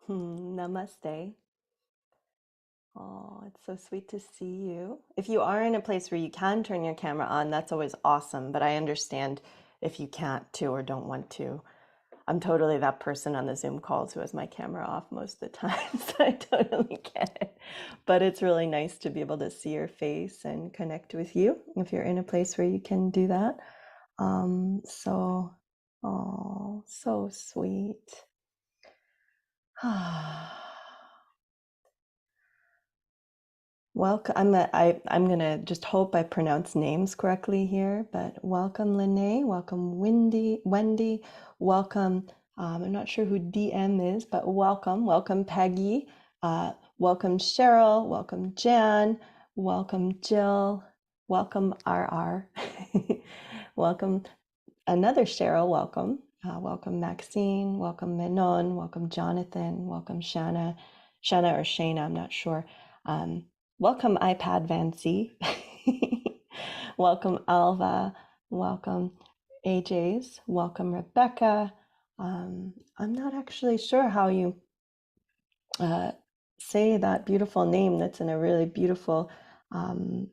Namaste. Oh, it's so sweet to see you. If you are in a place where you can turn your camera on, that's always awesome. But I understand if you can't to or don't want to. I'm totally that person on the Zoom calls who has my camera off most of the time, so I totally get it. But it's really nice to be able to see your face and connect with you if you're in a place where you can do that. So, oh, so sweet. Welcome. I'm gonna just hope I pronounce names correctly here, but welcome Lene, welcome Wendy, welcome. I'm not sure who DM is, but welcome Peggy, welcome Cheryl, welcome Jan, welcome Jill, welcome RR, welcome another Cheryl, welcome Maxine, welcome Menon, welcome Jonathan, welcome Shanna or Shana, I'm not sure. Welcome iPad Vancy. Welcome Alva. Welcome AJ's. Welcome Rebecca. I'm not actually sure how you say that beautiful name that's in a really beautiful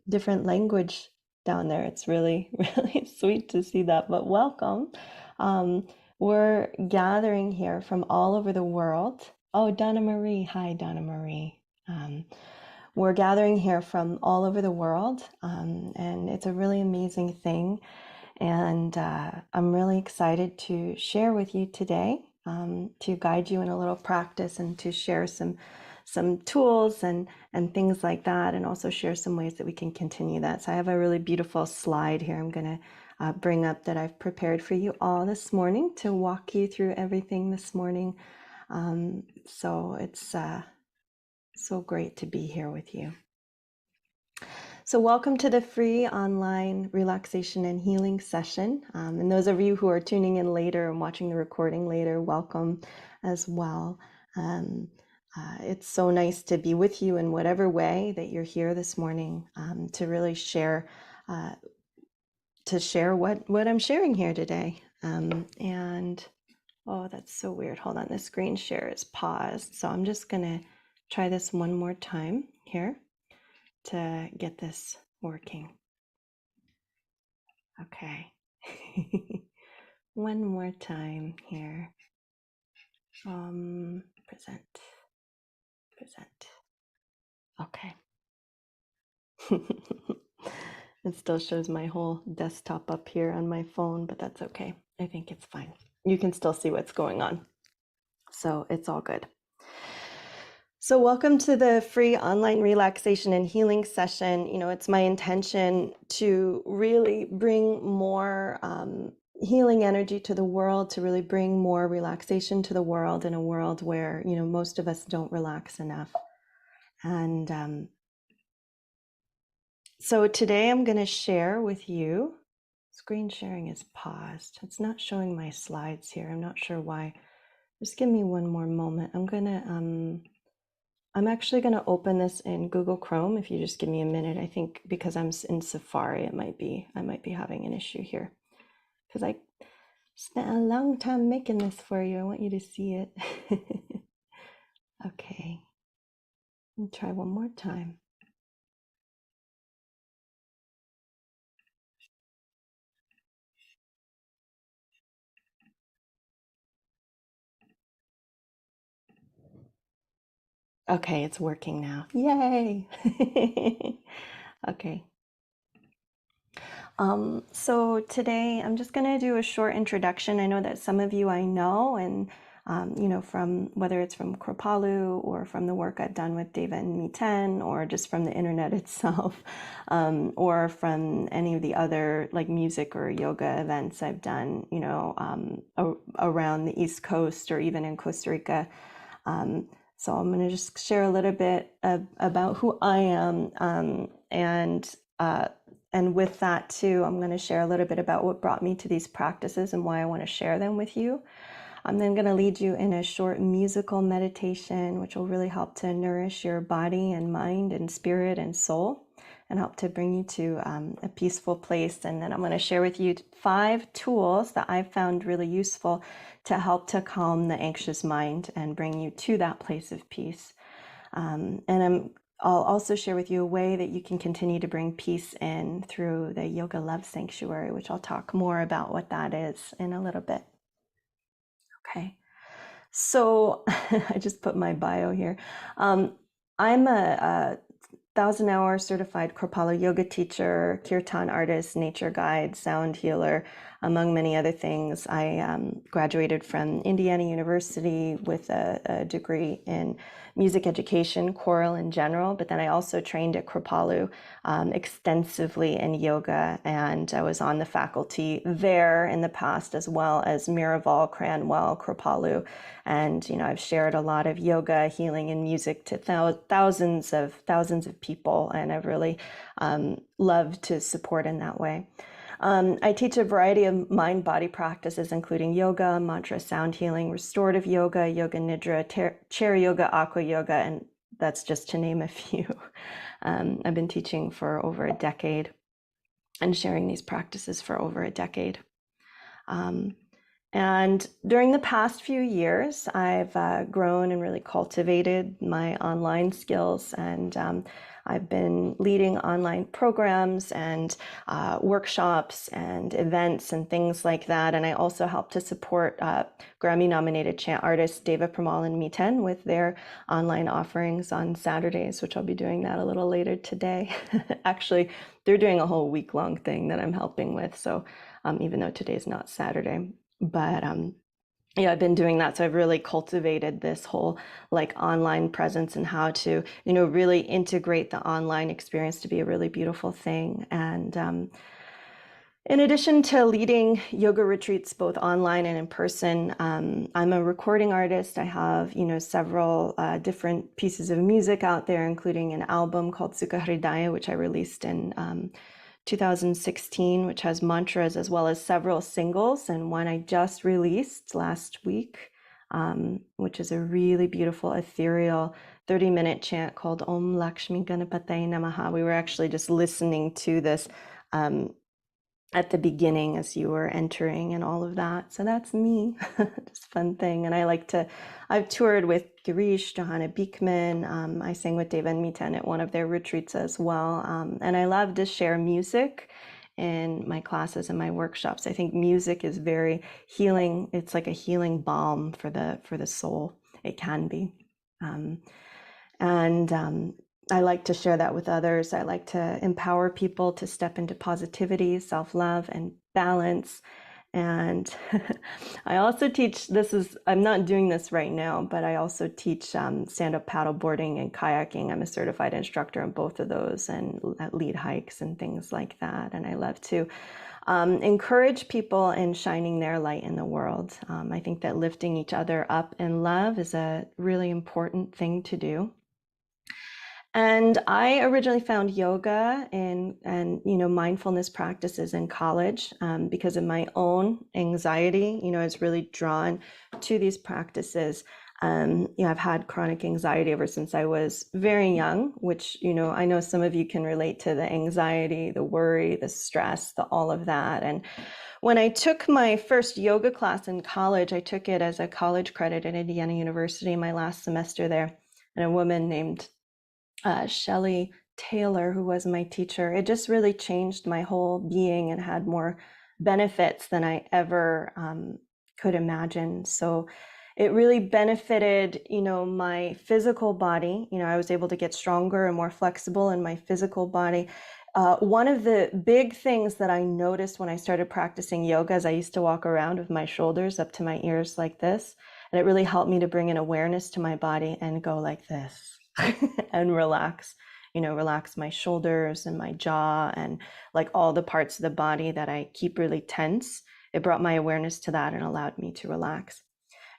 different language down there. It's really, really sweet to see that, but welcome. We're gathering here from all over the world. Oh, Donna Marie. Hi, Donna Marie. We're gathering here from all over the world, and it's a really amazing thing. And I'm really excited to share with you today, to guide you in a little practice and to share some tools and things like that, and also share some ways that we can continue that. So I have a really beautiful slide here I'm going to bring up that I've prepared for you all this morning to walk you through everything this morning. So it's so great to be here with you. So welcome to the free online relaxation and healing session. And those of you who are tuning in later and watching the recording later, welcome as well. It's so nice to be with you in whatever way that you're here this morning, to really share what I'm sharing here today. And oh, that's so weird. Hold on, the screen share is paused. So I'm just gonna try this one more time here to get this working. Okay. One more time here. Present. Okay. It still shows my whole desktop up here on my phone, but that's okay. I think it's fine. You can still see what's going on. So it's all good. So welcome to the free online relaxation and healing session. You know, it's my intention to really bring more healing energy to the world, to really bring more relaxation to the world, in a world where, you know, most of us don't relax enough. And so today I'm going to share with you, screen sharing is paused. It's not showing my slides here. I'm not sure why. Just give me one more moment. I'm actually going to open this in Google Chrome. If you just give me a minute, I think because I'm in Safari, I might be having an issue here, because I spent a long time making this for you. I want you to see it. Okay, let me try one more time. Okay, it's working now. Yay! Okay. So today I'm just going to do a short introduction. I know that some of you I know, and you know, from whether it's from Kripalu or from the work I've done with Deva and Miten, or just from the internet itself, or from any of the other like music or yoga events I've done, you know, around the East Coast or even in Costa Rica. So I'm going to just share a little bit about who I am, and with that too, I'm going to share a little bit about what brought me to these practices and why I want to share them with you. I'm then going to lead you in a short musical meditation, which will really help to nourish your body and mind and spirit and soul. and help to bring you to a peaceful place. And then I'm going to share with you 5 tools that I've found really useful to help to calm the anxious mind and bring you to that place of peace. I'll also share with you a way that you can continue to bring peace in through the Yoga Love Sanctuary, which I'll talk more about what that is in a little bit. Okay. So I just put my bio here. I'm a 1,000-hour certified Kripalu yoga teacher, kirtan artist, nature guide, sound healer, among many other things. I graduated from Indiana University with a degree in music education, choral in general, but then I also trained at Kripalu extensively in yoga, and I was on the faculty there in the past, as well as Miraval, Cranwell, Kripalu. And I've shared a lot of yoga, healing, and music to thousands of people, and I've really loved to support in that way. I teach a variety of mind-body practices, including yoga, mantra, sound healing, restorative yoga, yoga nidra, chair yoga, aqua yoga, and that's just to name a few. I've been teaching for over a decade and sharing these practices for over a decade. And during the past few years, I've grown and really cultivated my online skills, and I've been leading online programs and workshops and events and things like that. And I also help to support Grammy-nominated chant artists Deva Premal and Miten with their online offerings on Saturdays, which I'll be doing that a little later today. Actually, they're doing a whole week-long thing that I'm helping with. So even though today's not Saturday. But I've been doing that. So I've really cultivated this whole online presence and how to, really integrate the online experience to be a really beautiful thing. And in addition to leading yoga retreats, both online and in person, I'm a recording artist. I have, several different pieces of music out there, including an album called Sukha Hridaya, which I released in 2016, which has mantras as well as several singles, and one I just released last week, which is a really beautiful ethereal 30-minute chant called Om Lakshmi Ganapataye Namaha. We were actually just listening to this at the beginning as you were entering and all of that. So that's me, just a fun thing. And I've toured with Girish, Johanna Beekman. I sang with Deva and Miten at one of their retreats as well. And I love to share music in my classes and my workshops. I think music is very healing. It's like a healing balm for the soul. It can be. I like to share that with others. I like to empower people to step into positivity, self-love, and balance. And I also teach, I'm not doing this right now, but I also teach stand-up paddleboarding and kayaking. I'm a certified instructor in both of those and lead hikes and things like that. And I love to encourage people in shining their light in the world. I think that lifting each other up in love is a really important thing to do. And I originally found yoga and mindfulness practices in college because of my own anxiety. I was really drawn to these practices. I've had chronic anxiety ever since I was very young, which, I know some of you can relate to the anxiety, the worry, the stress, all of that. And when I took my first yoga class in college, I took it as a college credit at Indiana University, my last semester there, and a woman named Shelley Taylor, who was my teacher, it just really changed my whole being and had more benefits than I ever could imagine. So it really benefited, my physical body. I was able to get stronger and more flexible in my physical body. One of the big things that I noticed when I started practicing yoga is I used to walk around with my shoulders up to my ears like this, and it really helped me to bring an awareness to my body and go like this. And relax my shoulders and my jaw and all the parts of the body that I keep really tense. It brought my awareness to that and allowed me to relax.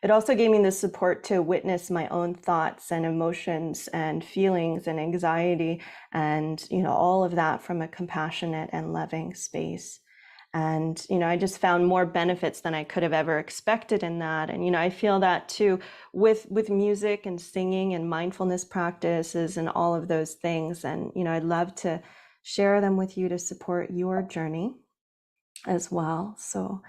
It also gave me the support to witness my own thoughts and emotions and feelings and anxiety and, all of that from a compassionate and loving space. And, I just found more benefits than I could have ever expected in that. And, I feel that too with music and singing and mindfulness practices and all of those things. And, I'd love to share them with you to support your journey as well. So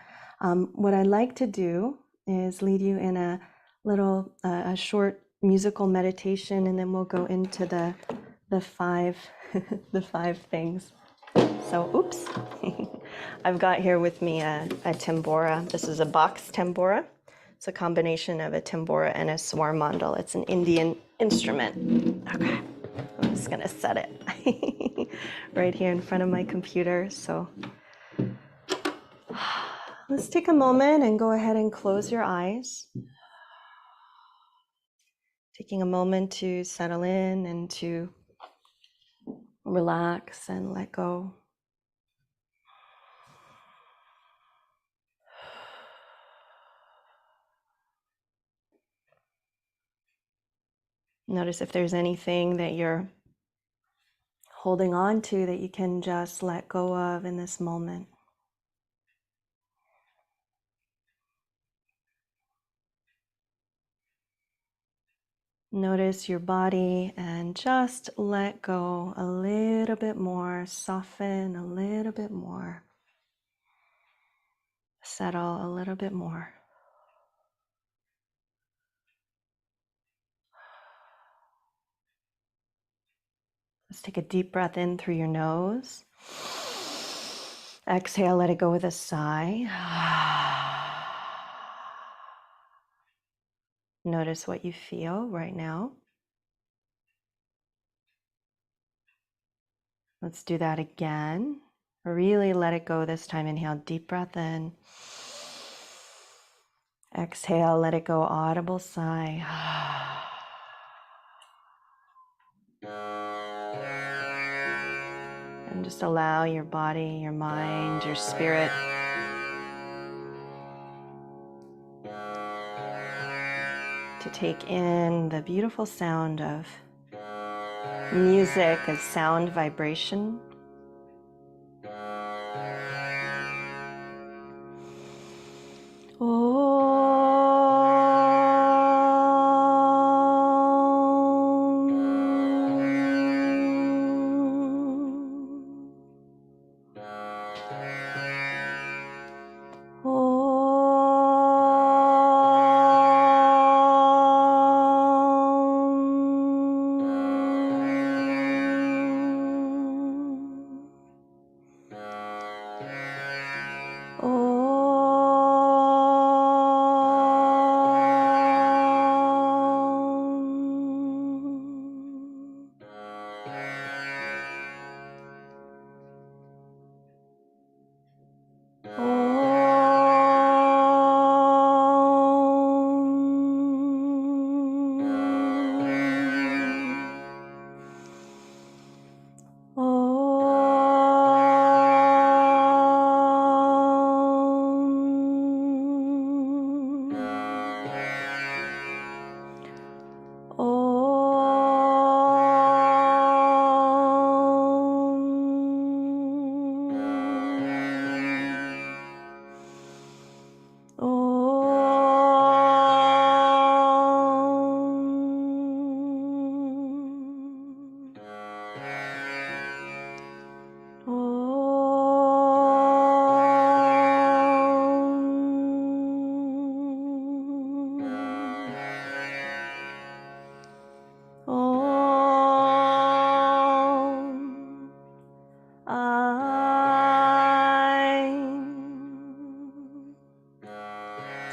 what I like to do is lead you in a little, a short musical meditation, and then we'll go into the five, the five things. So, oops, I've got here with me a tambura. This is a box tambura. It's a combination of a tambura and a swar mandal. It's an Indian instrument. Okay, I'm just gonna set it right here in front of my computer. So let's take a moment and go ahead and close your eyes. Taking a moment to settle in and to relax and let go. Notice if there's anything that you're holding on to that you can just let go of in this moment. Notice your body and just let go a little bit more, soften a little bit more, settle a little bit more. Let's take a deep breath in through your nose. Exhale, let it go with a sigh. Notice what you feel right now. Let's do that again. Really let it go this time. Inhale, deep breath in. Exhale, let it go, audible sigh. And just allow your body, your mind, your spirit to take in the beautiful sound of music, of sound vibration.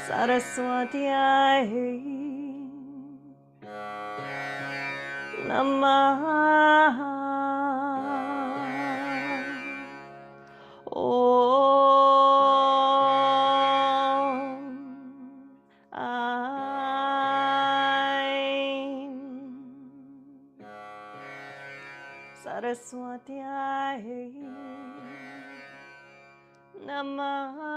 Saraswatiyai Namah. Saraswatiyai Namah.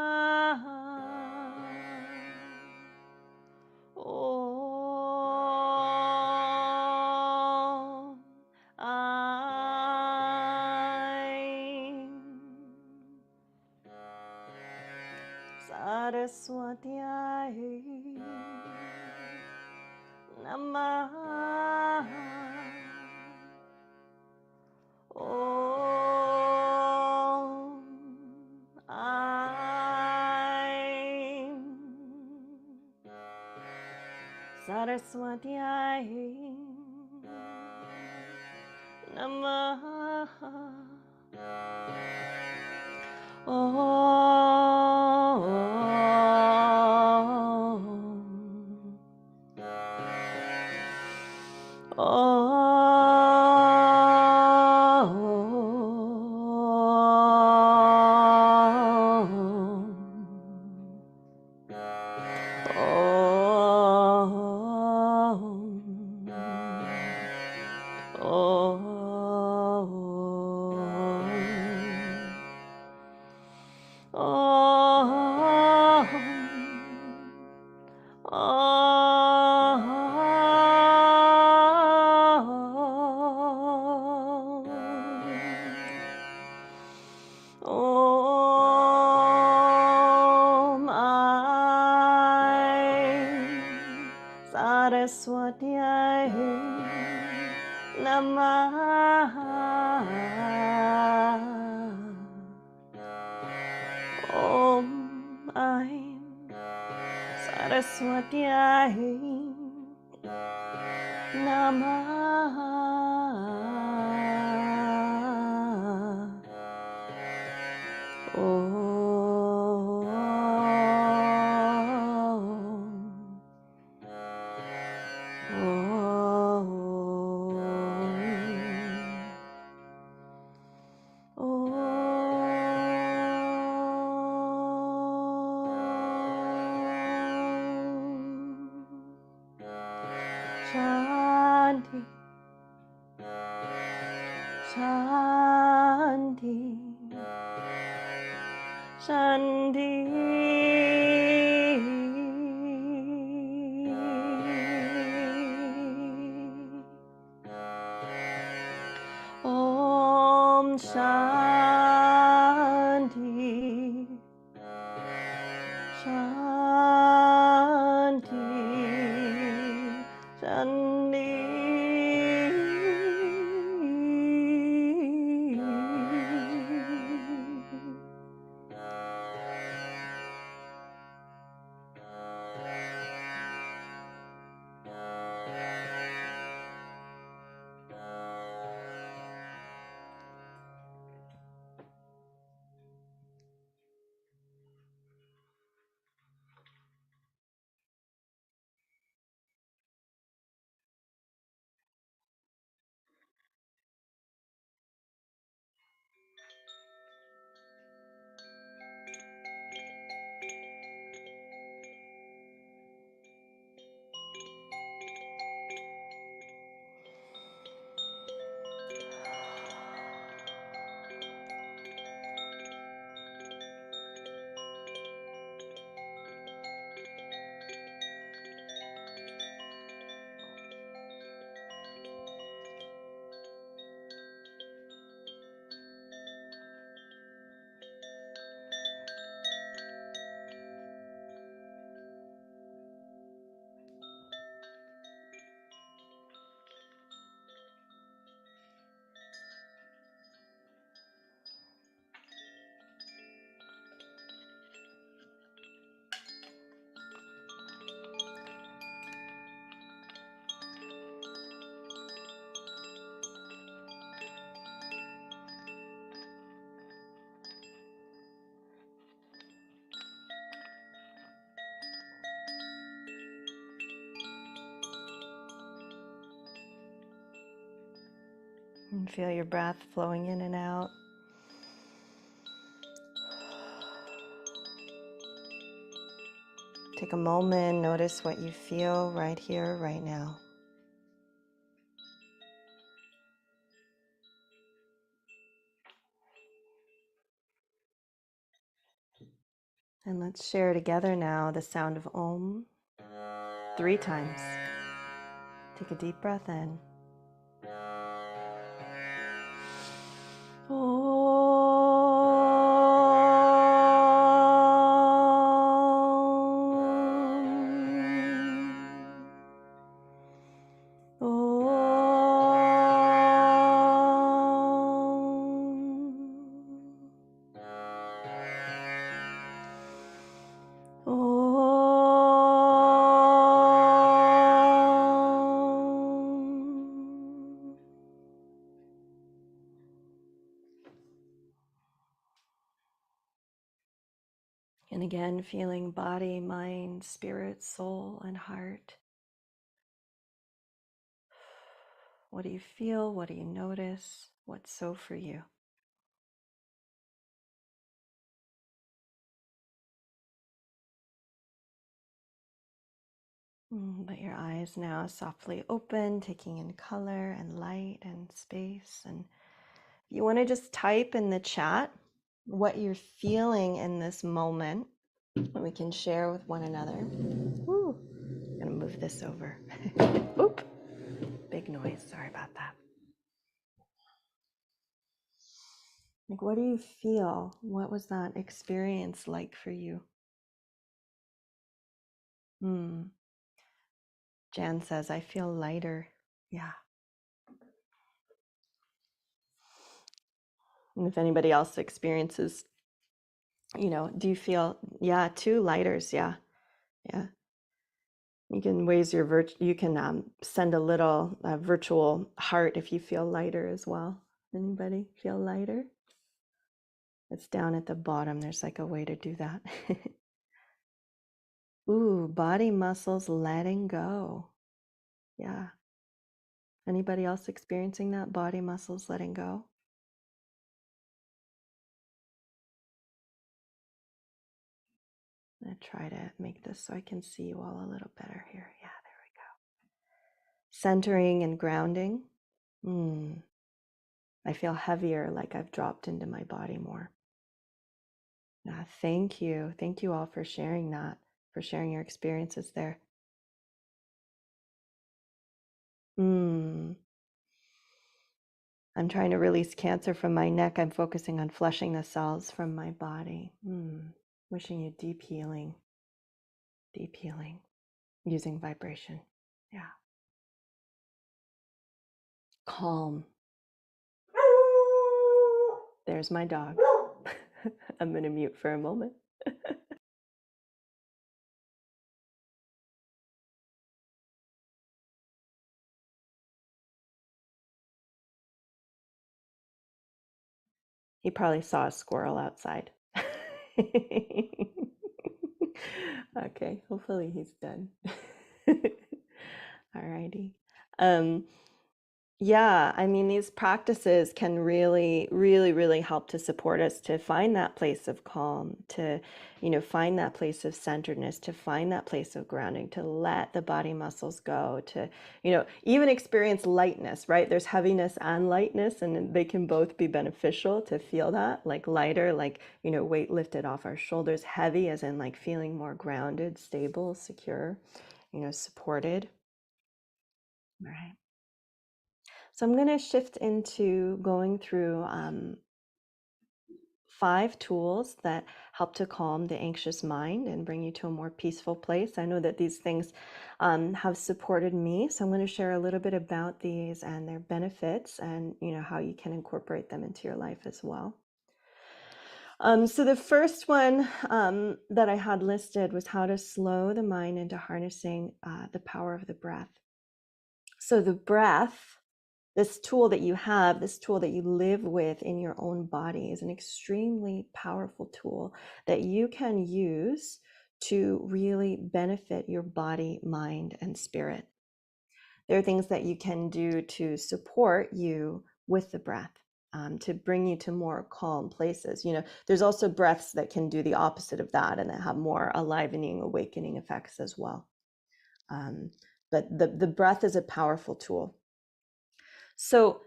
Saraswatiyai Namah. Saraswatyai Namaha. Saraswatyai Namaha. Om Aim Saraswatyai Namaha. Om Shanti, Shanti, Shanti. Om Shanti, Shanti, Shanti. And feel your breath flowing in and out. Take a moment, notice what you feel right here, right now. And let's share together now the sound of Om 3 times. Take a deep breath in. And again, feeling body, mind, spirit, soul, and heart. What do you feel? What do you notice? What's so for you? Let your eyes now softly open, taking in color and light and space. And you want to just type in the chat what you're feeling in this moment that we can share with one another. Woo. I'm going to move this over. Oop. Big noise. Sorry about that. Like, what do you feel? What was that experience like for you? Jan says, I feel lighter. Yeah. And if anybody else experiences, do you feel, yeah, two lighters? Yeah. Yeah. You can you can send a little virtual heart if you feel lighter as well. Anybody feel lighter? It's down at the bottom. There's like a way to do that. Ooh, body muscles letting go. Yeah. Anybody else experiencing that? Body muscles letting go? I'm going to try to make this so I can see you all a little better here. Yeah, there we go. Centering and grounding. I feel heavier, like I've dropped into my body more. Yeah, thank you. Thank you all for sharing that, for sharing your experiences there. I'm trying to release cancer from my neck. I'm focusing on flushing the cells from my body. Wishing you deep healing using vibration. Yeah. Calm. There's my dog. I'm going to mute for a moment. He probably saw a squirrel outside. Okay, hopefully he's done. Alrighty. Yeah, I mean, these practices can really, really, really help to support us to find that place of calm, to, find that place of centeredness, to find that place of grounding, to let the body muscles go, to, even experience lightness, right? There's heaviness and lightness, and they can both be beneficial to feel that, like lighter, like, weight lifted off our shoulders, heavy as in like feeling more grounded, stable, secure, supported. All right. So I'm going to shift into going through 5 tools that help to calm the anxious mind and bring you to a more peaceful place. I know that these things have supported me, so I'm going to share a little bit about these and their benefits and how you can incorporate them into your life as well. So the first one that I had listed was how to slow the mind into harnessing the power of the breath. So the breath, this tool that you have, this tool that you live with in your own body, is an extremely powerful tool that you can use to really benefit your body, mind, and spirit. There are things that you can do to support you with the breath, to bring you to more calm places. There's also breaths that can do the opposite of that and that have more alivening, awakening effects as well. But the breath is a powerful tool. So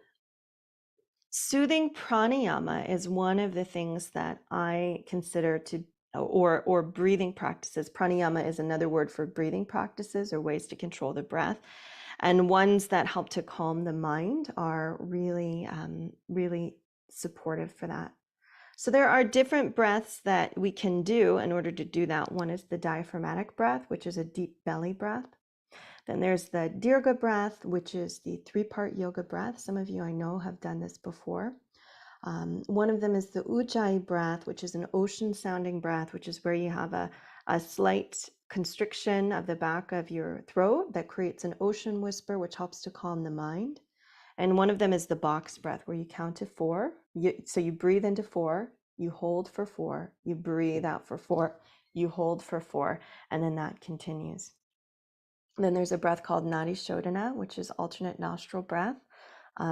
soothing pranayama is one of the things that I consider to, or breathing practices. Pranayama is another word for breathing practices or ways to control the breath. And ones that help to calm the mind are really, really supportive for that. So there are different breaths that we can do in order to do that. One is the diaphragmatic breath, which is a deep belly breath. Then there's the Dirga breath, which is the 3-part yoga breath. Some of you I know have done this before. One of them is the Ujjayi breath, which is an ocean sounding breath, which is where you have a slight constriction of the back of your throat that creates an ocean whisper, which helps to calm the mind. And one of them is the box breath, where you count to 4. So you breathe into 4, you hold for 4, you breathe out for 4, You hold for 4, and then that continues. Then there's a breath called Nadi Shodhana, which is alternate nostril breath.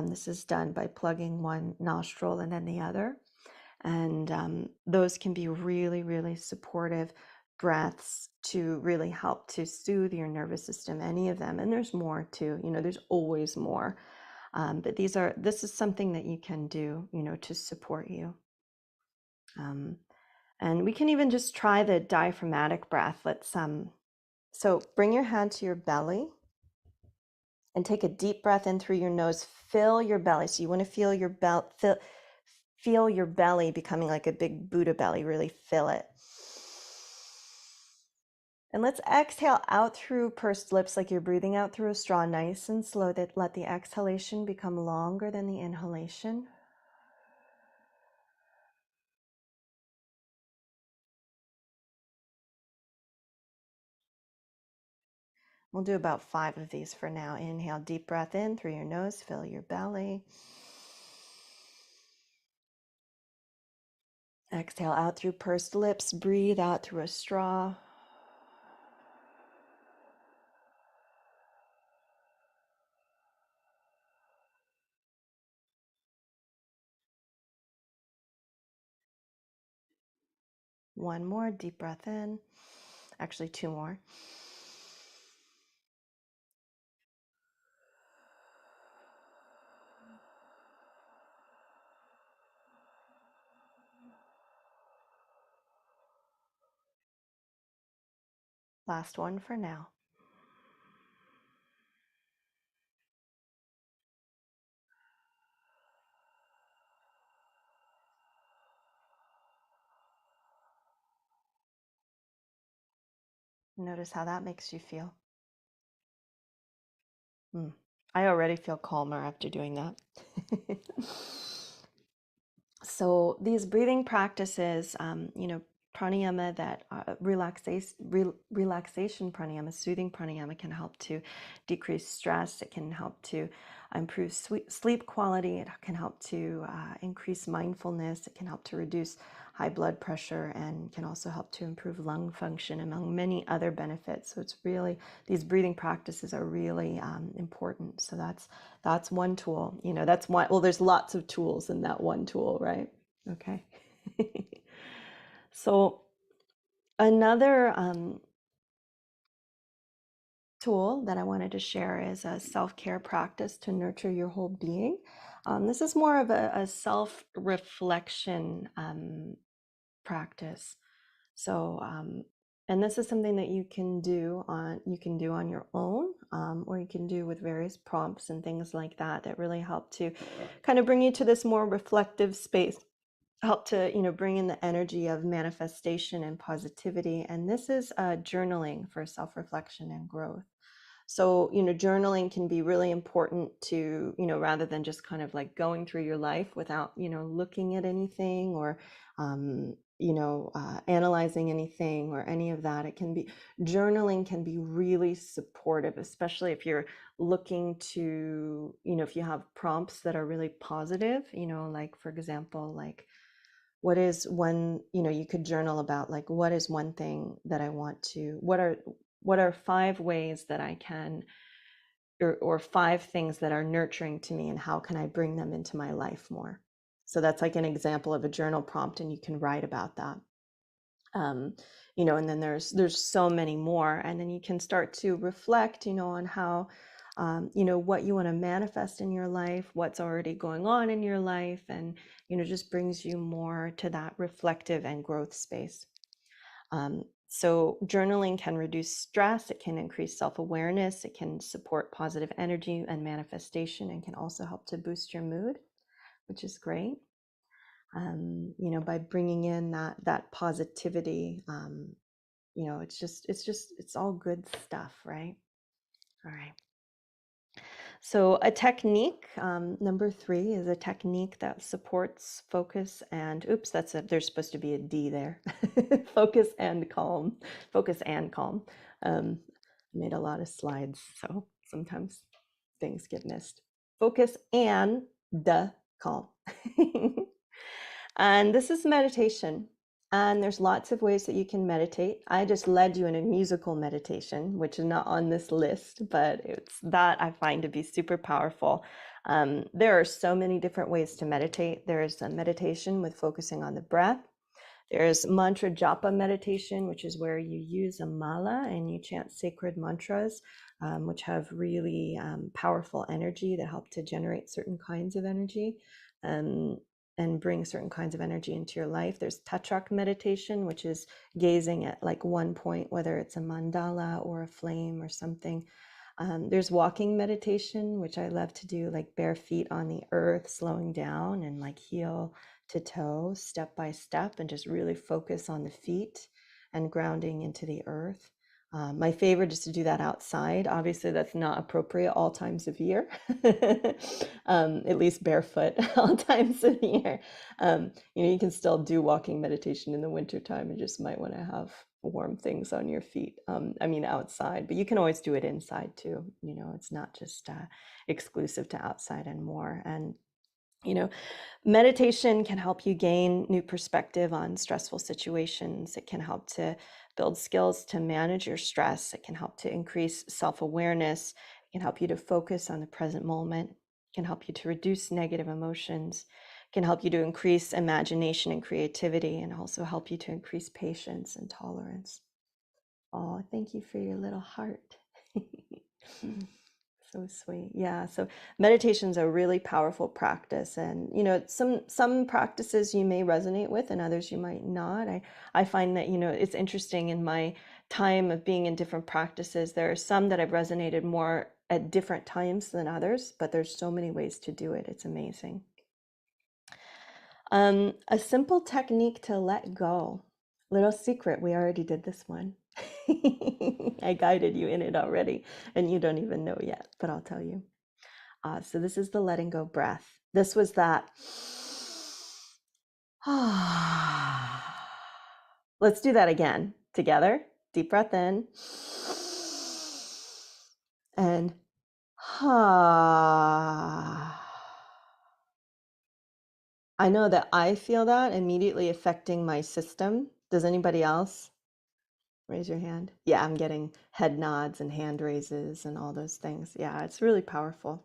This is done by plugging one nostril and then the other. And those can be really, really supportive breaths to really help to soothe your nervous system, any of them. And there's more too, there's always more. But this is something that you can do, to support you. And we can even just try the diaphragmatic breath. So bring your hand to your belly and take a deep breath in through your nose. Fill your belly. So you want to feel feel your belly becoming like a big Buddha belly. Really fill it. And let's exhale out through pursed lips like you're breathing out through a straw, nice and slow. That let the exhalation become longer than the inhalation. We'll do about 5 of these for now. Inhale, deep breath in through your nose, fill your belly. Exhale out through pursed lips, breathe out through a straw. One more, deep breath in. Actually, 2 more. Last one for now. Notice how that makes you feel. I already feel calmer after doing that. So these breathing practices, pranayama, that relaxation pranayama, soothing pranayama, can help to decrease stress. It can help to improve sleep quality. It can help to increase mindfulness. It can help to reduce high blood pressure, and can also help to improve lung function, among many other benefits. So it's really, these breathing practices are really important. So that's one tool. That's one. Well, there's lots of tools in that one tool, right? Okay. So another tool that I wanted to share is a self-care practice to nurture your whole being. This is more of a self-reflection practice. So, and this is something that you can do on your own, or you can do with various prompts and things like that really help to kind of bring you to this more reflective space, help to bring in the energy of manifestation and positivity. And this is journaling for self-reflection and growth. So, journaling can be really important to, rather than just kind of like going through your life without, looking at anything, or, analyzing anything or any of that. Journaling can be really supportive, especially if you're looking to, if you have prompts that are really positive, like, for example, like, what is one, you could journal about, like, what is one thing that I want to, what are 5 ways that I can, or 5 things that are nurturing to me, and how can I bring them into my life more? So that's like an example of a journal prompt, and you can write about that. And then there's so many more, and then you can start to reflect, on how, what you want to manifest in your life, what's already going on in your life, and, just brings you more to that reflective and growth space. So journaling can reduce stress, it can increase self-awareness, it can support positive energy and manifestation, and can also help to boost your mood, which is great. By bringing in that positivity, it's all good stuff, right? All right. So a technique, number 3, is a technique that supports focus and, there's supposed to be a D there. Focus and calm. Focus and calm. I made a lot of slides, so sometimes things get missed. Focus and calm. And this is meditation. And there's lots of ways that you can meditate. I just led you in a musical meditation, which is not on this list, but it's that I find to be super powerful. There are so many different ways to meditate. There's a meditation with focusing on the breath. There's mantra japa meditation, which is where you use a mala and you chant sacred mantras, which have really powerful energy that help to generate certain kinds of energy. And bring certain kinds of energy into your life. There's Tatrak meditation, which is gazing at like one point, whether it's a mandala or a flame or something. There's walking meditation, which I love to do, like bare feet on the earth, slowing down and like heel to toe, step by step, and just really focus on the feet and grounding into the earth. My favorite is to do that outside. Obviously, that's not appropriate all times of year, at least barefoot all times of year. You can still do walking meditation in the wintertime. You just might want to have warm things on your feet. I mean, outside, but you can always do it inside too. It's not just exclusive to outside and more. And meditation can help you gain new perspective on stressful situations. It can help to build skills to manage your stress. It can help to increase self-awareness. It can help you to focus on the present moment. It can help you to reduce negative emotions. It can help you to increase imagination and creativity, and also help you to increase patience and tolerance. Oh, thank you for your little heart. So sweet. Yeah. So meditation's a really powerful practice. And, some practices you may resonate with and others you might not. I find that, it's interesting in my time of being in different practices. There are some that I've resonated more at different times than others, but there's so many ways to do it. It's amazing. A simple technique to let go. Little secret, we already did this one. I guided you in it already, and you don't even know yet, but I'll tell you. So this is the letting go breath. This was that. Let's do that again together. Deep breath in. And I know that I feel that immediately affecting my system. Does anybody else? Raise your hand. Yeah, I'm getting head nods and hand raises and all those things. Yeah, it's really powerful.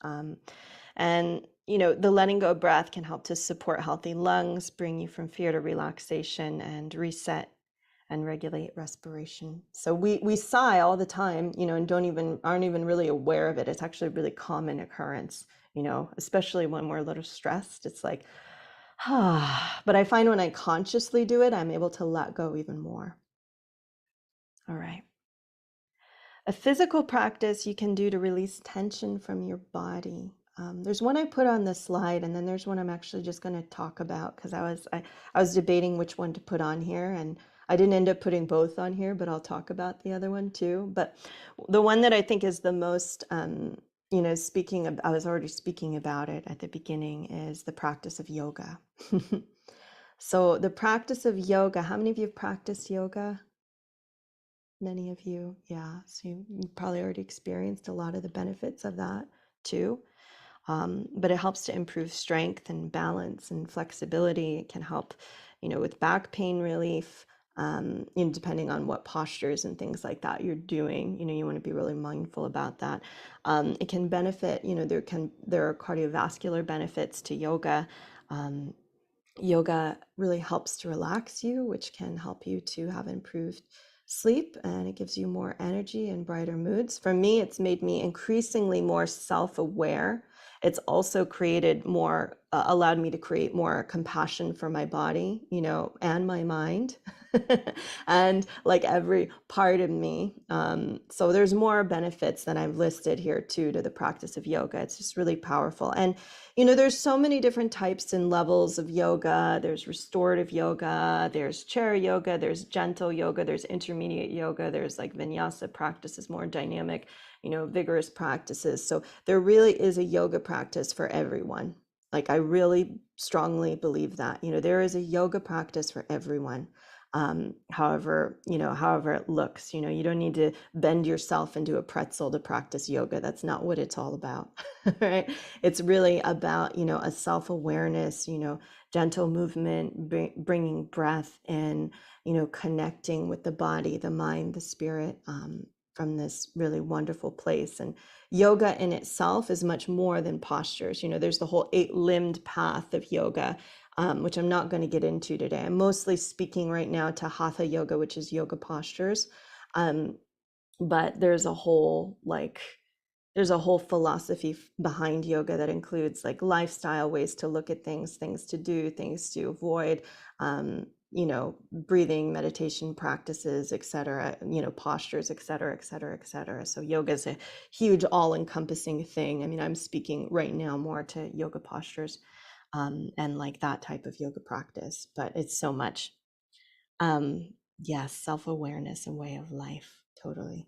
And, the letting go breath can help to support healthy lungs, bring you from fear to relaxation, and reset and regulate respiration. So we sigh all the time, and aren't even really aware of it. It's actually a really common occurrence, especially when we're a little stressed. It's like, but I find when I consciously do it, I'm able to let go even more. All right. A physical practice you can do to release tension from your body. There's one I put on the slide, and then there's one I'm actually just going to talk about because I was debating which one to put on here, and I didn't end up putting both on here, but I'll talk about the other one too. But the one that I think is the most, I was already speaking about it at the beginning, is the practice of yoga. So the practice of yoga, how many of you have practiced yoga? Many of you, yeah. So you probably already experienced a lot of the benefits of that too. But it helps to improve strength and balance and flexibility. It can help, with back pain relief, depending on what postures and things like that you're doing. You want to be really mindful about that. It can benefit, there are cardiovascular benefits to yoga. Yoga really helps to relax you, which can help you to have improved sleep, and it gives you more energy and brighter moods. For me, it's made me increasingly more self-aware. It's also allowed me to create more compassion for my body, and my mind, and like every part of me. So there's more benefits than I've listed here too to the practice of yoga. It's just really powerful. And there's so many different types and levels of yoga. There's restorative yoga, there's chair yoga, there's gentle yoga, there's intermediate yoga, there's like vinyasa practices, more dynamic, vigorous practices. So there really is a yoga practice for everyone. Like I really strongly believe that, there is a yoga practice for everyone. However it looks, you don't need to bend yourself into a pretzel to practice yoga. That's not what it's all about, right? It's really about, a self-awareness, gentle movement, bringing breath in, connecting with the body, the mind, the spirit, from this really wonderful place. And yoga in itself is much more than postures. There's the whole 8-limbed path of yoga, which I'm not going to get into today. I'm mostly speaking right now to hatha yoga, which is yoga postures. But there's a whole philosophy behind yoga that includes like lifestyle ways to look at things to do, things to avoid, breathing, meditation practices, etc., postures, etc., etc., etc. So yoga is a huge all-encompassing thing. I mean, I'm speaking right now more to yoga postures, and like that type of yoga practice, but it's so much. Yes, self-awareness and way of life, totally.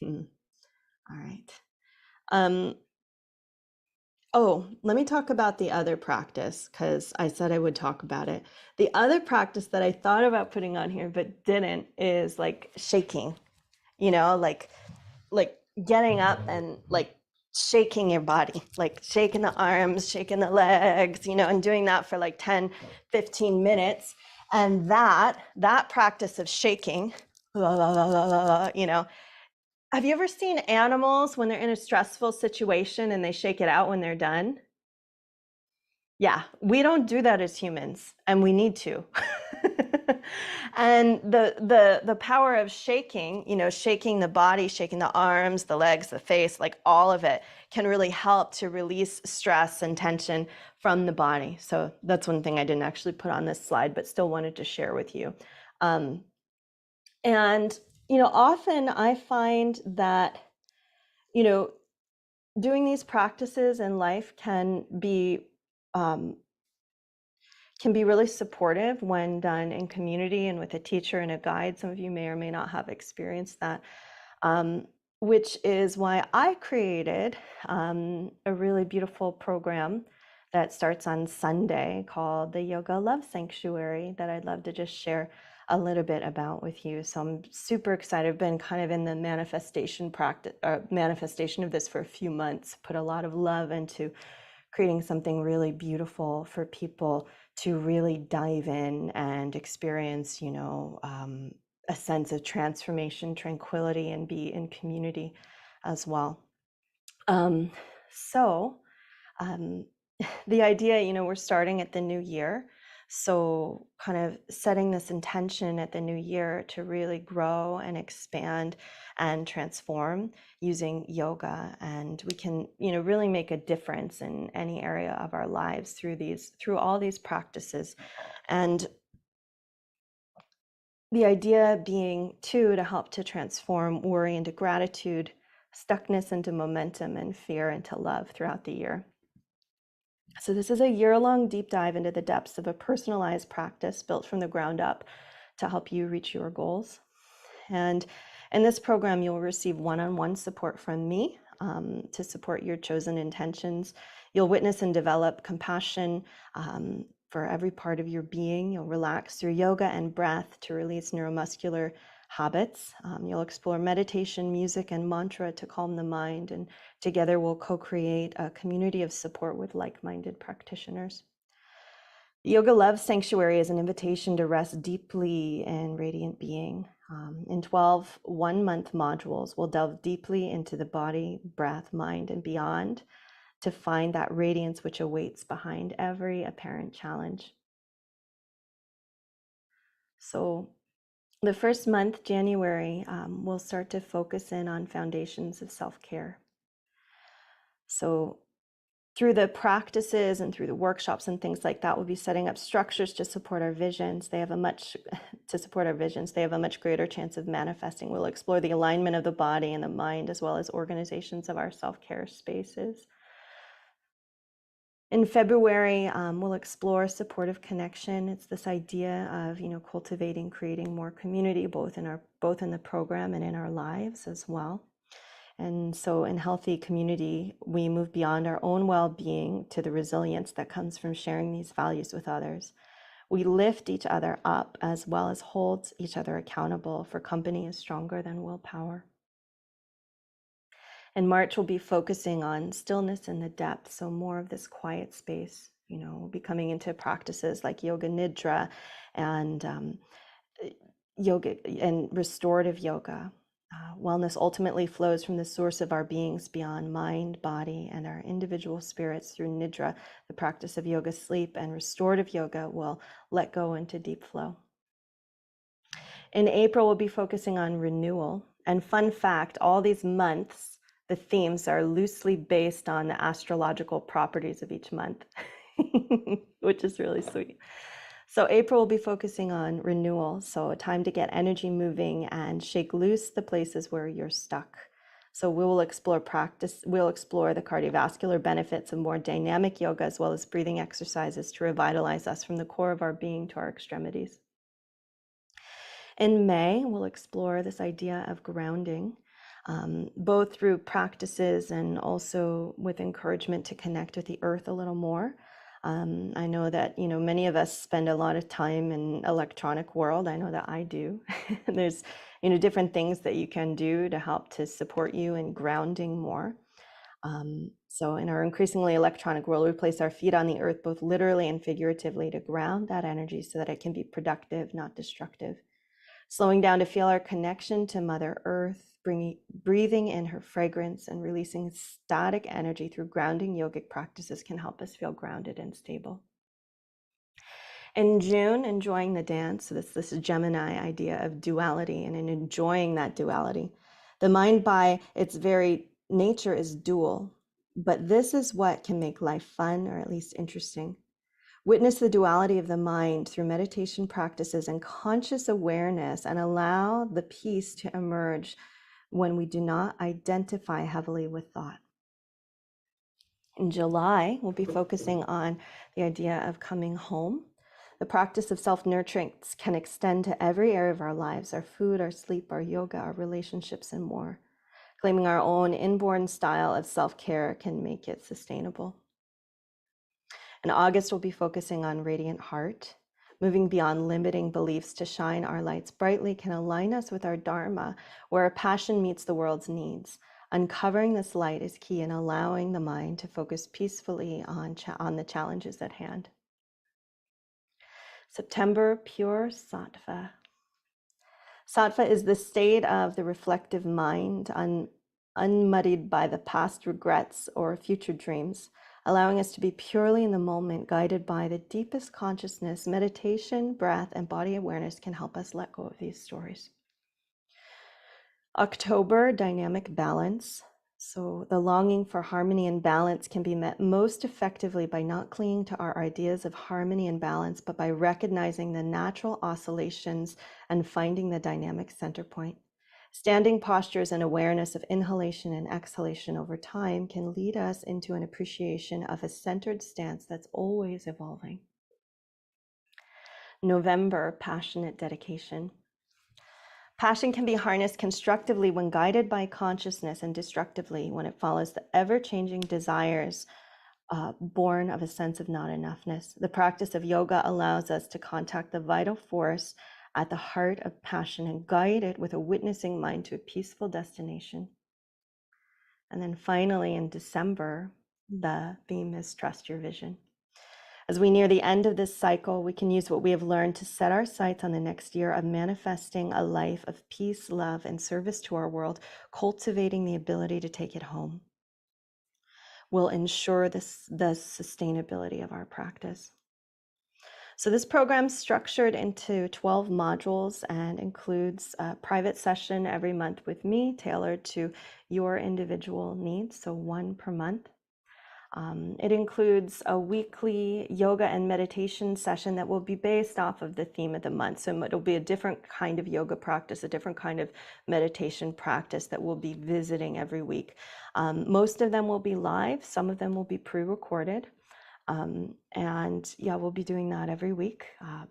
All right. Oh, let me talk about the other practice, because I said I would talk about it. The other practice that I thought about putting on here but didn't is like shaking, like getting up and like shaking your body, like shaking the arms, shaking the legs, and doing that for like 10, 15 minutes. And that practice of shaking, have you ever seen animals when they're in a stressful situation and they shake it out when they're done? Yeah, we don't do that as humans, and we need to. And the power of shaking, shaking the body, shaking the arms, the legs, the face, like all of it can really help to release stress and tension from the body. So that's one thing I didn't actually put on this slide, but still wanted to share with you. And often I find that doing these practices in life can be really supportive when done in community and with a teacher and a guide. Some of you may or may not have experienced that, which is why I created a really beautiful program that starts on Sunday called the Yoga Love Sanctuary that I'd love to just share a little bit about with you. So I'm super excited. I've been kind of in the manifestation of this for a few months, put a lot of love into creating something really beautiful for people to really dive in and experience, a sense of transformation, tranquility, and be in community as well. So the idea, we're starting at the new year. So kind of setting this intention at the new year to really grow and expand and transform using yoga. And we can, really make a difference in any area of our lives through all these practices. And the idea being too, to help to transform worry into gratitude, stuckness into momentum, and fear into love throughout the year. So this is a year-long deep dive into the depths of a personalized practice built from the ground up to help you reach your goals. And in this program, you'll receive one-on-one support from me to support your chosen intentions. You'll witness and develop compassion for every part of your being. You'll relax through yoga and breath to release neuromuscular habits. You'll explore meditation, music, and mantra to calm the mind. And together we'll co-create a community of support with like-minded practitioners. Yoga Love Sanctuary is an invitation to rest deeply in radiant being. In 12 one-month modules, we'll delve deeply into the body, breath, mind, and beyond to find that radiance which awaits behind every apparent challenge. So the first month, January, we'll start to focus in on foundations of self-care. So through the practices and through the workshops and things like that, we'll be setting up structures to support our visions. They have a much greater chance of manifesting. We'll explore the alignment of the body and the mind, as well as organizations of our self-care spaces. In February, we'll explore supportive connection. It's this idea of, cultivating, creating more community, both in the program and in our lives as well. And so in healthy community, we move beyond our own well-being to the resilience that comes from sharing these values with others. We lift each other up as well as hold each other accountable, for company is stronger than willpower. In March, we'll be focusing on stillness in the depth, so more of this quiet space, We'll be coming into practices like yoga nidra and yoga and restorative yoga. Wellness ultimately flows from the source of our beings beyond mind, body, and our individual spirits through nidra, the practice of yoga sleep, and restorative yoga will let go into deep flow. In April, we'll be focusing on renewal. And fun fact, all these months, the themes are loosely based on the astrological properties of each month, which is really sweet. So April will be focusing on renewal. So a time to get energy moving and shake loose the places where you're stuck. So we'll explore the cardiovascular benefits of more dynamic yoga, as well as breathing exercises to revitalize us from the core of our being to our extremities. In May, we'll explore this idea of grounding, both through practices and also with encouragement to connect with the earth a little more. I know that many of us spend a lot of time in electronic world. I know that I do. There's different things that you can do to help to support you in grounding more. So in our increasingly electronic world, we place our feet on the earth, both literally and figuratively, to ground that energy so that it can be productive, not destructive. Slowing down to feel our connection to Mother Earth, breathing in her fragrance and releasing static energy through grounding yogic practices can help us feel grounded and stable. In June, enjoying the dance. So this is Gemini idea of duality and in enjoying that duality. The mind by its very nature is dual, but this is what can make life fun or at least interesting. Witness the duality of the mind through meditation practices and conscious awareness, and allow the peace to emerge when we do not identify heavily with thought. In July, we'll be focusing on the idea of coming home. The practice of self-nurturing can extend to every area of our lives, our food, our sleep, our yoga, our relationships, and more. Claiming our own inborn style of self-care can make it sustainable. In August, we'll be focusing on radiant heart. Moving beyond limiting beliefs to shine our lights brightly can align us with our dharma, where our passion meets the world's needs. Uncovering this light is key in allowing the mind to focus peacefully on the challenges at hand. September, pure sattva. Sattva is the state of the reflective mind, unmuddied by the past regrets or future dreams, allowing us to be purely in the moment, guided by the deepest consciousness. Meditation, breath, and body awareness can help us let go of these stories. October, dynamic balance. So the longing for harmony and balance can be met most effectively by not clinging to our ideas of harmony and balance, but by recognizing the natural oscillations and finding the dynamic center point. Standing postures and awareness of inhalation and exhalation over time can lead us into an appreciation of a centered stance that's always evolving. November, passionate dedication. Passion can be harnessed constructively when guided by consciousness, and destructively when it follows the ever-changing desires born of a sense of not enoughness. The practice of yoga allows us to contact the vital force at the heart of passion and guide it with a witnessing mind to a peaceful destination. And then finally, in December, the theme is trust your vision. As we near the end of this cycle, we can use what we have learned to set our sights on the next year of manifesting a life of peace, love, and service to our world, cultivating the ability to take it home. Will ensure the sustainability of our practice. So this program is structured into 12 modules and includes a private session every month with me, tailored to your individual needs, so one per month. It includes a weekly yoga and meditation session that will be based off of the theme of the month. So it'll be a different kind of yoga practice, a different kind of meditation practice that we'll be visiting every week. Most of them will be live, some of them will be pre-recorded. And yeah, we'll be doing that every week.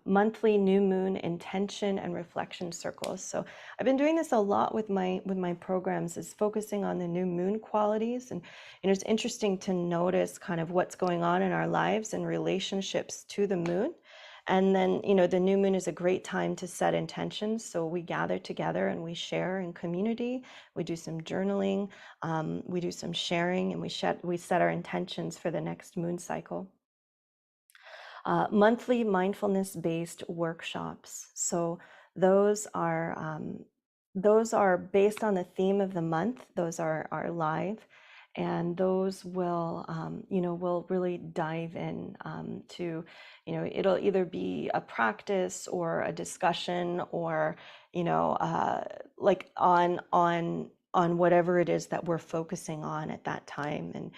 Monthly new moon intention and reflection circles. So I've been doing this a lot with my programs, is focusing on the new moon qualities. And it's interesting to notice kind of what's going on in our lives and relationships to the moon. And then, the new moon is a great time to set intentions. So we gather together and we share in community. We do some journaling, we do some sharing, and we set our intentions for the next moon cycle. monthly mindfulness-based workshops. So those are those are based on the theme of the month. Those are live, and those will will really dive in to it'll either be a practice or a discussion or like on whatever it is that we're focusing on at that time, and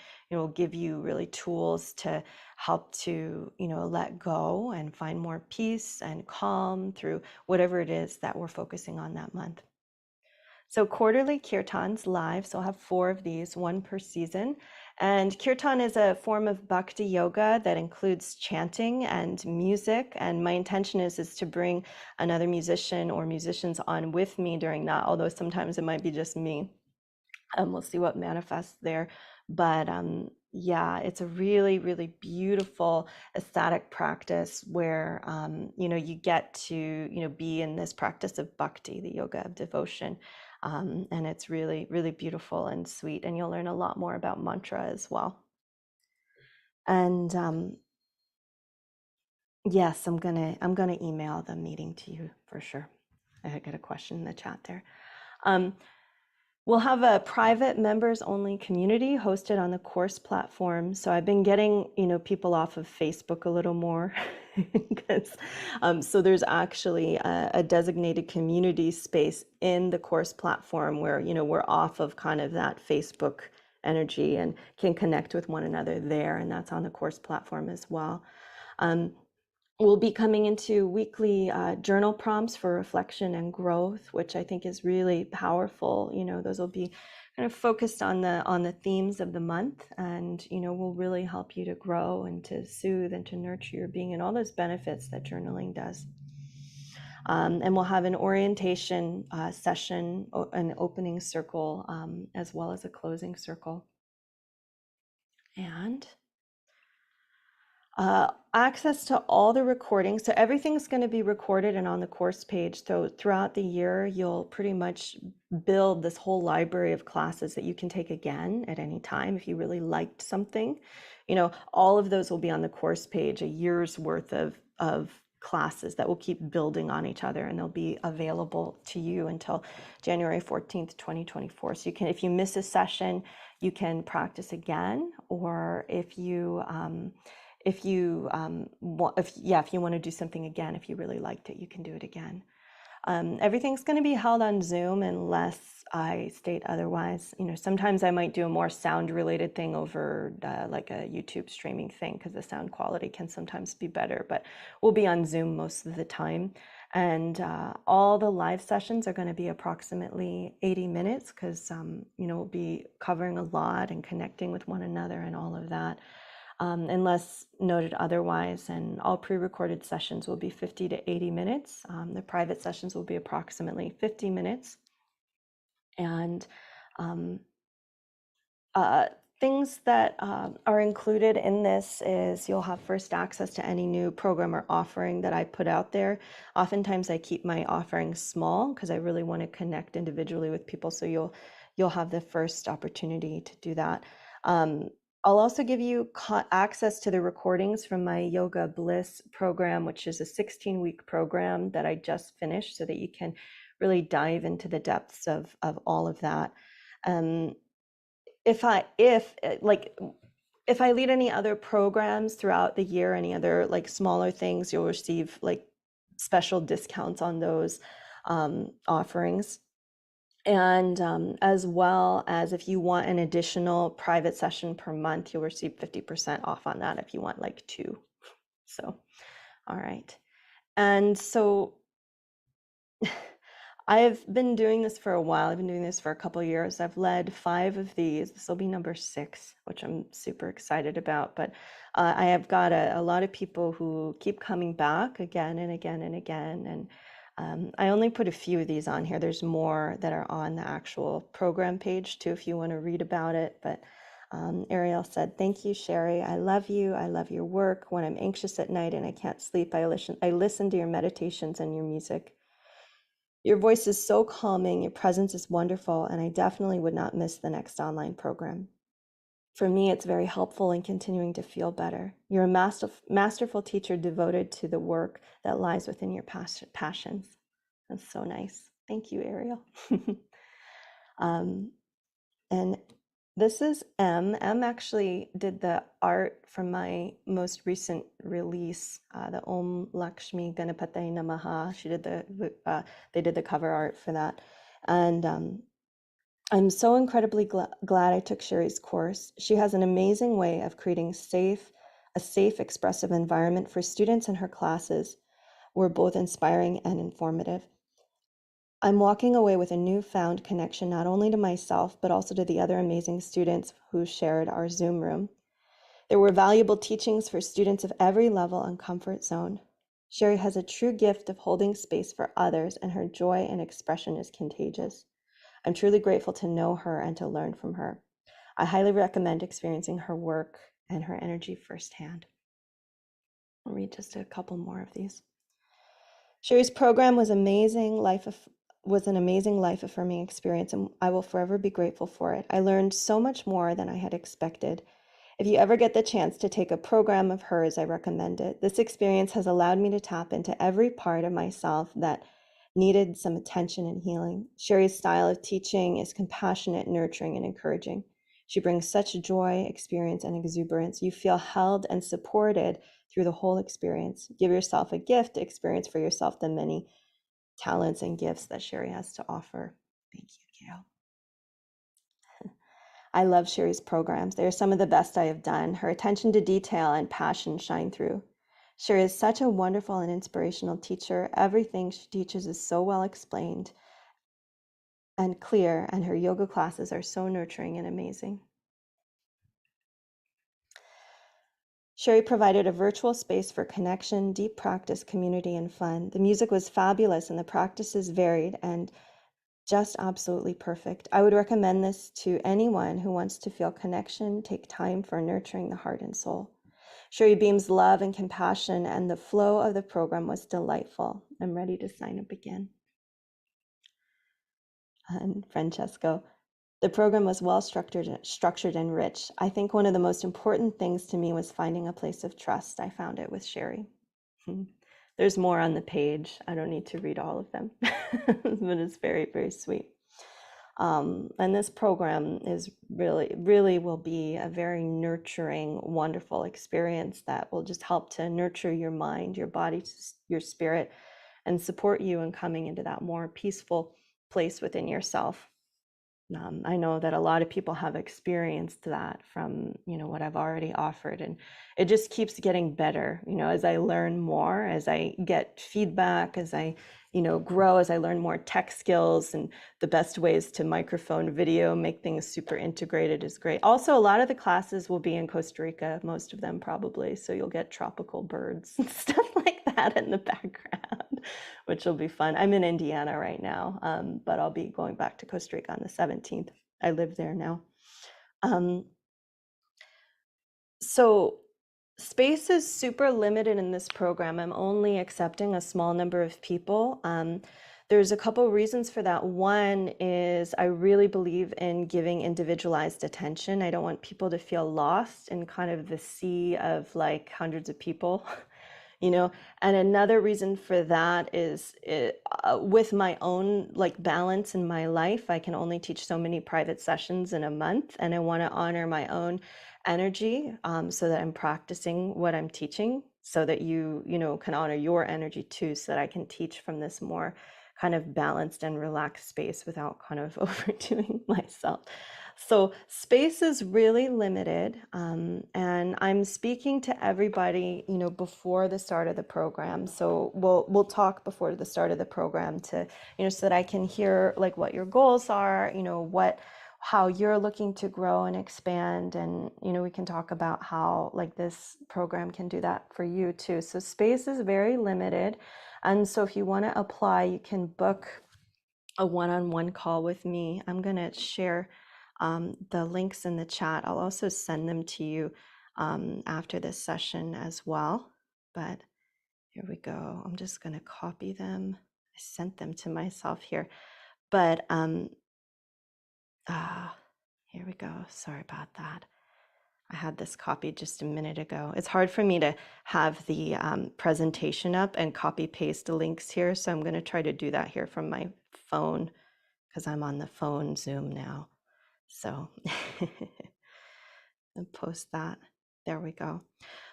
give you really tools to help to let go and find more peace and calm through whatever it is that we're focusing on that month. So quarterly kirtans live, so I'll have 4 of these, one per season. And kirtan is a form of bhakti yoga that includes chanting and music. And my intention is to bring another musician or musicians on with me during that, although sometimes it might be just me. We'll see what manifests there. But yeah, it's a really, really beautiful ecstatic practice where you get to be in this practice of bhakti, the yoga of devotion, and it's really, really beautiful and sweet. And you'll learn a lot more about mantra as well. And yes, I'm gonna email the meeting to you for sure. I got a question in the chat there. We'll have a private members only community hosted on the course platform. So I've been getting, people off of Facebook a little more because so there's actually a designated community space in the course platform where, we're off of kind of that Facebook energy and can connect with one another there. And that's on the course platform as well. We'll be coming into weekly journal prompts for reflection and growth, which I think is really powerful. Those will be kind of focused on the themes of the month, and will really help you to grow and to soothe and to nurture your being and all those benefits that journaling does. And we'll have an orientation session, an opening circle, as well as a closing circle. And access to all the recordings. So everything's going to be recorded and on the course page. So throughout the year, you'll pretty much build this whole library of classes that you can take again at any time if you really liked something. All of those will be on the course page, a year's worth of classes that will keep building on each other, and they'll be available to you until January 14th, 2024. So you can, if you miss a session, you can practice again, or if you want to do something again, if you really liked it, you can do it again. Everything's going to be held on Zoom unless I state otherwise. Sometimes I might do a more sound related thing over like a YouTube streaming thing because the sound quality can sometimes be better, but we'll be on Zoom most of the time. And all the live sessions are going to be approximately 80 minutes because we'll be covering a lot and connecting with one another and all of that. Unless noted otherwise, and all pre-recorded sessions will be 50 to 80 minutes. The private sessions will be approximately 50 minutes. And things that are included in this is you'll have first access to any new program or offering that I put out there. Oftentimes I keep my offerings small because I really want to connect individually with people, so you'll have the first opportunity to do that. I'll also give you access to the recordings from my Yoga Bliss program, which is a 16-week program that I just finished, so that you can really dive into the depths of all of that. If I lead any other programs throughout the year, any other like smaller things, you'll receive like special discounts on those offerings. And as well as if you want an additional private session per month, you'll receive 50% off on that if you want like 2. So, all right. And so I've been doing this for a while. I've been doing this for a couple of years. I've led 5 of these. This will be number 6, which I'm super excited about. But I have got a lot of people who keep coming back again and again and again. And I only put a few of these on here. There's more that are on the actual program page too, if you want to read about it. But Ariel said, "Thank you, Sherry. I love you. I love your work. When I'm anxious at night and I can't sleep, I listen to your meditations and your music. Your voice is so calming. Your presence is wonderful. And I definitely would not miss the next online program." For me, it's very helpful in continuing to feel better. You're a masterful teacher devoted to the work that lies within your passions. That's so nice. Thank you, Ariel. um, and this is M. M actually did the art from my most recent release, the Om Lakshmi Ganapataye Namaha. She did they did the cover art for that, and I'm so incredibly glad I took Sherry's course. She has an amazing way of creating a safe, expressive environment for students in her classes. Were both inspiring and informative. I'm walking away with a newfound connection not only to myself, but also to the other amazing students who shared our Zoom room. There were valuable teachings for students of every level and comfort zone. Sherry has a true gift of holding space for others, and her joy and expression is contagious. I'm truly grateful to know her and to learn from her. I highly recommend experiencing her work and her energy firsthand. I'll read just a couple more of these. Sherry's program was an amazing life affirming experience, and I will forever be grateful for it. I learned so much more than I had expected. If you ever get the chance to take a program of hers, I recommend it. This experience has allowed me to tap into every part of myself that needed some attention and healing. Sherry's style of teaching is compassionate, nurturing, and encouraging. She brings such joy, experience, and exuberance. You feel held and supported through the whole experience. Give yourself a gift, experience for yourself the many talents and gifts that Sherry has to offer. Thank you, Gail. I love Sherry's programs. They are some of the best I have done. Her attention to detail and passion shine through. Sherry is such a wonderful and inspirational teacher. Everything she teaches is so well explained and clear, and her yoga classes are so nurturing and amazing. Sherry provided a virtual space for connection, deep practice, community, and fun. The music was fabulous and the practices varied and just absolutely perfect. I would recommend this to anyone who wants to feel connection, take time for nurturing the heart and soul. Sherry beams love and compassion, and the flow of the program was delightful. I'm ready to sign up again. And Francesco, the program was well structured and rich. I think one of the most important things to me was finding a place of trust. I found it with Sherry. There's more on the page. I don't need to read all of them, but it's very, very sweet. And this program is really will be a very nurturing, wonderful experience that will just help to nurture your mind, your body, your spirit, and support you in coming into that more peaceful place within yourself. I know that a lot of people have experienced that from, what I've already offered, and it just keeps getting better, as I learn more, as I get feedback, as I, grow, as I learn more tech skills and the best ways to microphone video, make things super integrated is great. Also, a lot of the classes will be in Costa Rica, most of them probably, so you'll get tropical birds and stuff like that in the background, which will be fun. I'm in Indiana right now, but I'll be going back to Costa Rica on the 17th. I live there now. So space is super limited in this program. I'm only accepting a small number of people. There's a couple reasons for that. One is I really believe in giving individualized attention. I don't want people to feel lost in kind of the sea of like hundreds of people. And another reason for that is with my own like balance in my life, I can only teach so many private sessions in a month, and I want to honor my own energy, so that I'm practicing what I'm teaching, so that you can honor your energy too, so that I can teach from this more kind of balanced and relaxed space without kind of overdoing myself. So space is really limited, and I'm speaking to everybody, before the start of the program. So we'll talk before the start of the program to, so that I can hear like what your goals are, how you're looking to grow and expand, and we can talk about how like this program can do that for you too. So space is very limited, and so if you want to apply, you can book a one-on-one call with me. I'm going to share the links in the chat. I'll also send them to you after this session as well. But here we go. I'm just going to copy them. I sent them to myself here. But here we go. Sorry about that. I had this copied just a minute ago. It's hard for me to have the presentation up and copy paste the links here, so I'm going to try to do that here from my phone because I'm on the phone Zoom now. So and post that. There we go.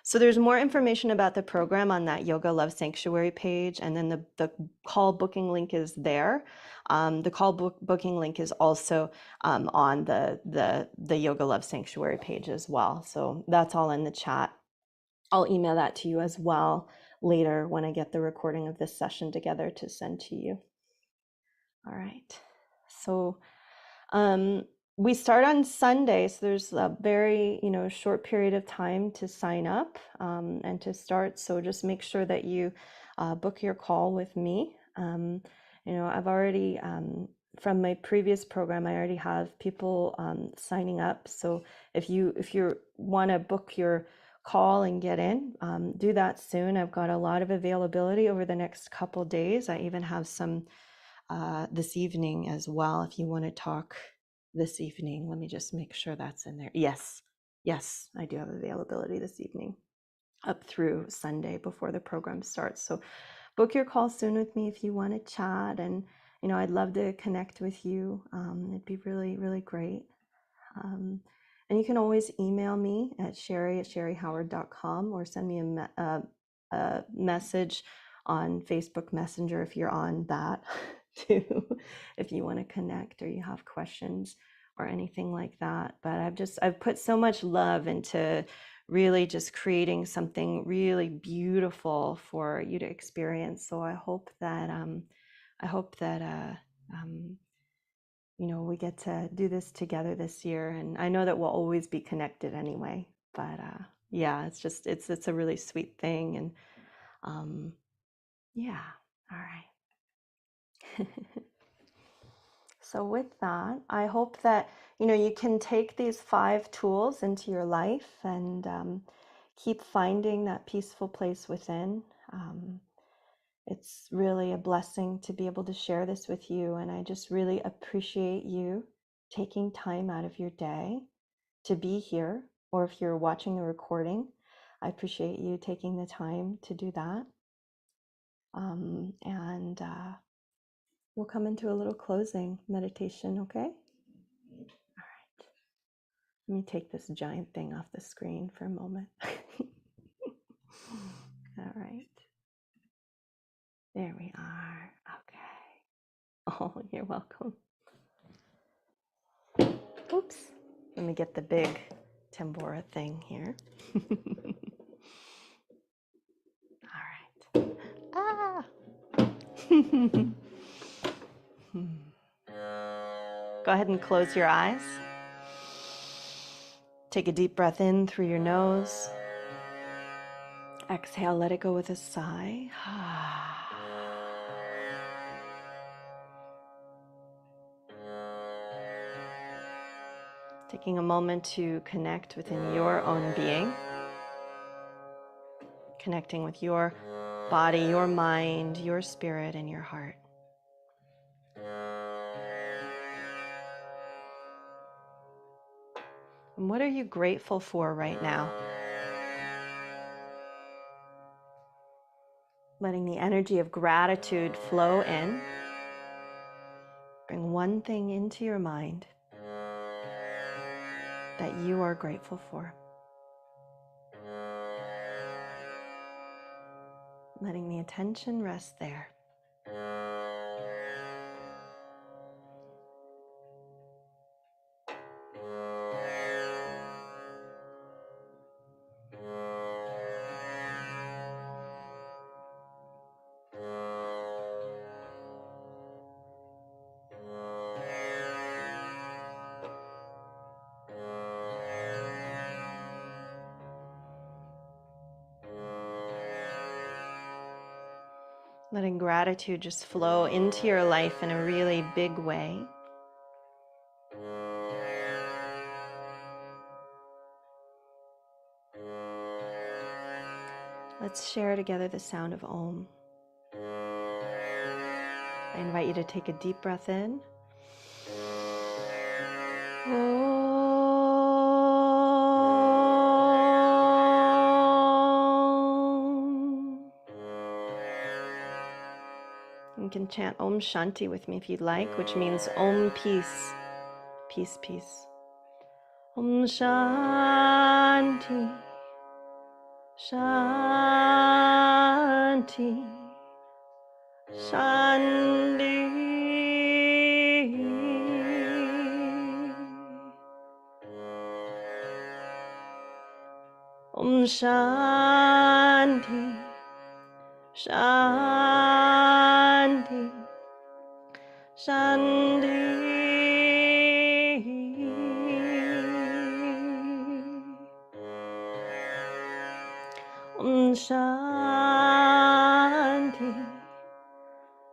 So there's more information about the program on that Yoga Love Sanctuary page, and then the call booking link is there. The call booking link is also on the Yoga Love Sanctuary page as well. So that's all in the chat. I'll email that to you as well later when I get the recording of this session together to send to you. All right. So we start on Sunday, so there's a very short period of time to sign up and to start. So just make sure that you book your call with me. I've already from my previous program, I already have people signing up. So if you want to book your call and get in, do that soon. I've got a lot of availability over the next couple days. I even have some this evening as well, if you want to talk this evening. Let me just make sure that's in there. Yes, I do have availability this evening up through Sunday before the program starts. So book your call soon with me if you want to chat, and I'd love to connect with you. It'd be really, really great. And you can always email me at sherry@sherryhoward.com or send me a message on Facebook Messenger if you're on that too, if you want to connect or you have questions or anything like that. But I've put so much love into really just creating something really beautiful for you to experience. So I hope that we get to do this together this year, and I know that we'll always be connected anyway. But yeah, it's a really sweet thing, and yeah, all right. So with that, I hope that you can take these 5 tools into your life and keep finding that peaceful place within. It's really a blessing to be able to share this with you, and I just really appreciate you taking time out of your day to be here, or if you're watching the recording, I appreciate you taking the time to do that. And we'll come into a little closing meditation, okay? All right. Let me take this giant thing off the screen for a moment. All right. There we are. Okay. Oh, you're welcome. Oops. Let me get the big tambura thing here. All right. Ah. Go ahead and close your eyes. Take a deep breath in through your nose. Exhale, let it go with a sigh. Taking a moment to connect within your own being. Connecting with your body, your mind, your spirit, and your heart. And what are you grateful for right now? Letting the energy of gratitude flow in. Bring one thing into your mind that you are grateful for. Letting the attention rest there. Letting gratitude just flow into your life in a really big way. Let's share together the sound of Om. I invite you to take a deep breath in. Om. You can chant Om Shanti with me if you'd like, which means Om peace, peace, peace. Om Shanti, Shanti, Shanti. Om Shanti, Shanti, Shanti. Om Shanti,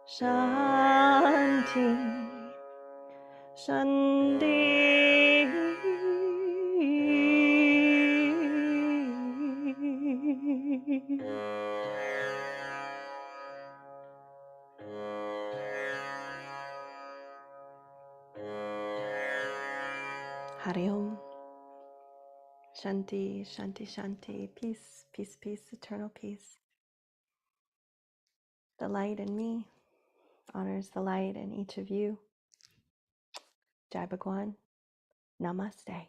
Shanti, Shanti. Hari Om. Shanti, Shanti, Shanti. Peace, peace, peace, eternal peace. The light in me honors the light in each of you. Jai Bhagwan. Namaste.